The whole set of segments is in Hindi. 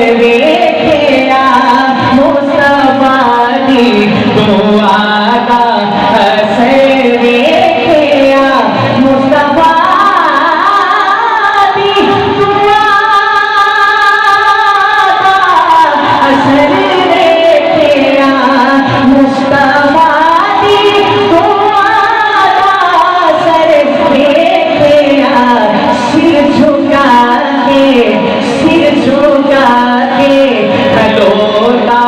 वेखिया मुस्तफा दी दुआ दा असर वेखिया मुस्तफा दी दुआ दा असर वेखिया मुस्तफा दी दुआ दा असर वेखिया सिर झुका के खलोता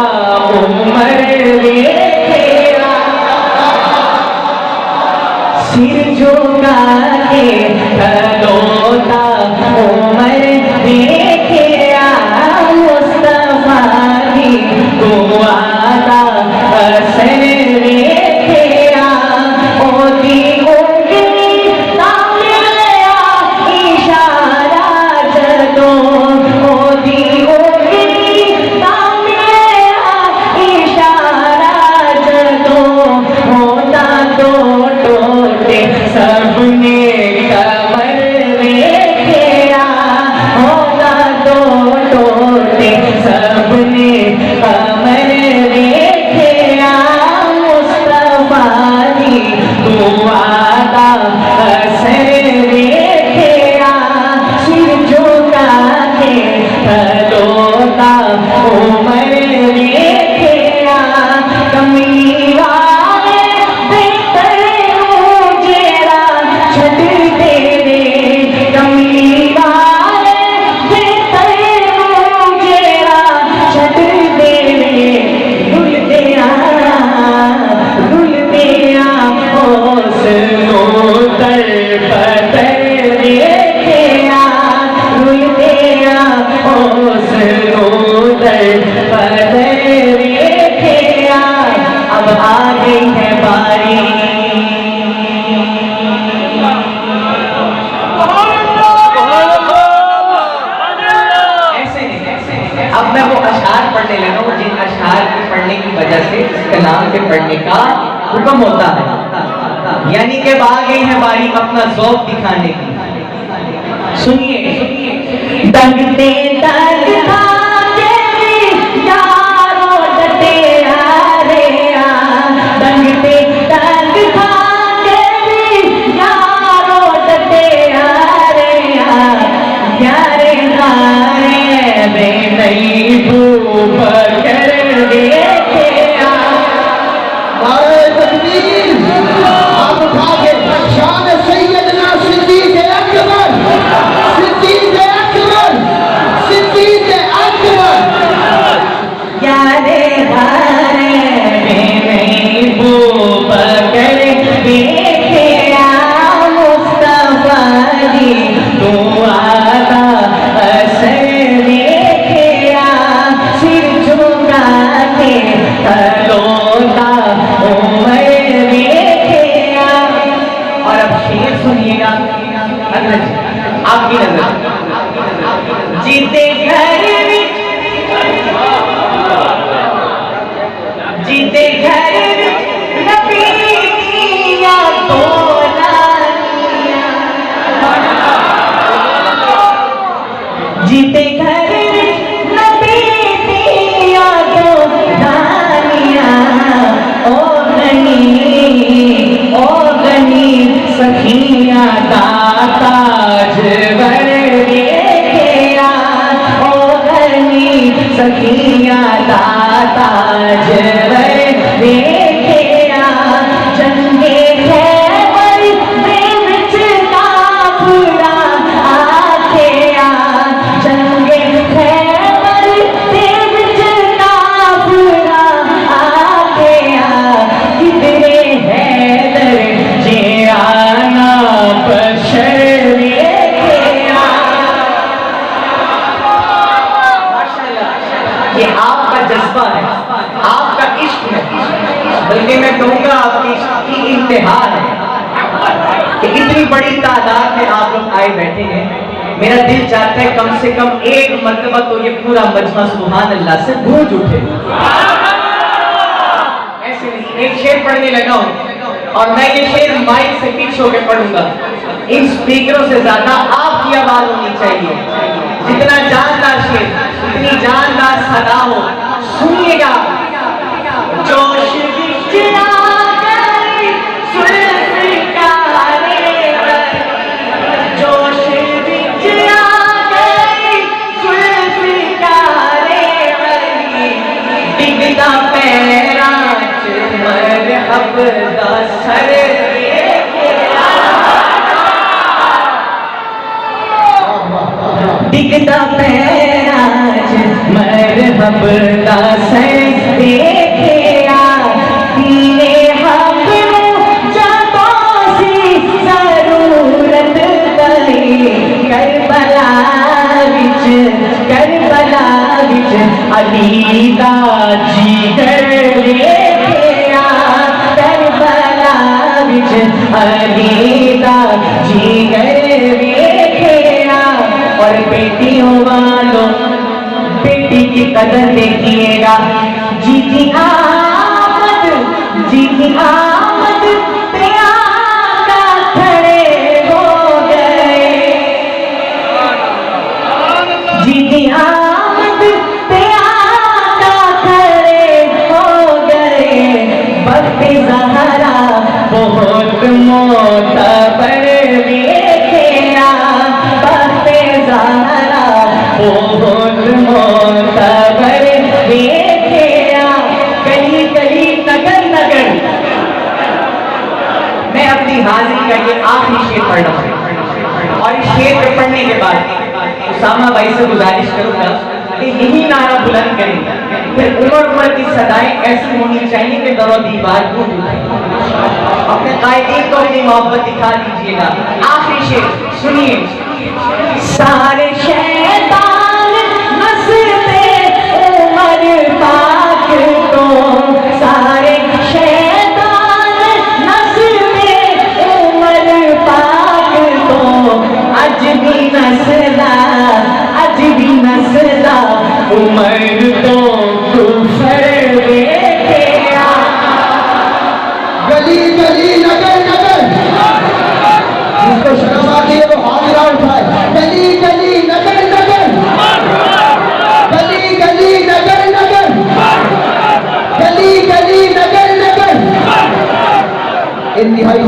उमर वेखिया सिर झुका के खलोता उमर वेखिया मुस्तफा दी दुआ दा असर वेखिया ओदी उंगली तामिया इशारा जदों ओदी सबने कमर वेखिया होगा दो टोटे सबने कमर वेखिया मुस्तफा दी दुआ दा असर वेखिया सिर झुका के खलोता उमर वेखिया कमली अब आ गई है बारी अब मैं वो अशआर पढ़ने लगा हूँ जिन अशआर के पढ़ने की वजह से इस कलाम के पढ़ने का हुक्म होता है, यानी कि आ गई है बारी अपना ज़ौक़ दिखाने की। सुनिए दंगते आपकी नजर जीते घर जीते घर नबी दिया जीते घर नबी दिया दो दानिया ओ गनी सखिया दाता सखिया दाता जबर वेखिया जंगे खैबर दे विच काफिला आखिया जंगे खैबर दे विच काफिला आखिया कितने हैदर जे आना बशर ये आपका जज्बा है, आपका इश्क है, बल्कि मैं कहूँगा आपकी इश्क की इंतहा है कि इतनी बड़ी तादाद में आप लोग आए बैठे हैं। मेरा दिल चाहता है कम से कम एक मर्तबा तो ये पूरा मजमा सुभान अल्लाह से गूंज उठे। ऐसे नहीं, एक शेर पढ़ने लगा हूँ और मैं ये शेर माइक से पीछे होकर पढ़ूंगा। इन स्पीकरों से ज्यादा आपकी आवाज होनी चाहिए। जितना जानदार शेर दा सर डिगदा पैराज मरहब दा सर देखिया पीने हब जबों सी जरूरत पई करबला विच अली दा जिगर देखिया करबला विच अली दा जिगर देखिया और बेटियों वालों बेटी की कदर देखिएगा जी की आमद पे आका खड़े हो गए जी की आमद पे आका खड़े हो गए वक्त ज़हरा बहुत मोतबर देखिया वक्त ज़हरा बहुत मोतबर देखिया गली गली नगर नगर मैं अपनी हाजिरी का ये आखिरी शेर पढ़ रहा हूं और इस शेर को पढ़ने के बाद उसामा भाई से गुजारिश करूंगा कि यही नारा बुलंद करें फिर उमर की सदाएं ऐसी होनी चाहिए कि दरो दीवार को अपने कायदीन को अपनी मोहब्बत दिखा दीजिएगा आखिरी शेर सुनिए सारे शैतान मसले उमर पाक को सारे शैतान मसले उमर पाक को आज भी नस्ला उमर तो कुफर देखिया गली गली नगर नगर जिसको शर्म आती है वो हाजिरा उठाए गली गली नगर नगर गली गली नगर नगर गली गली नगर नगर इंतहाई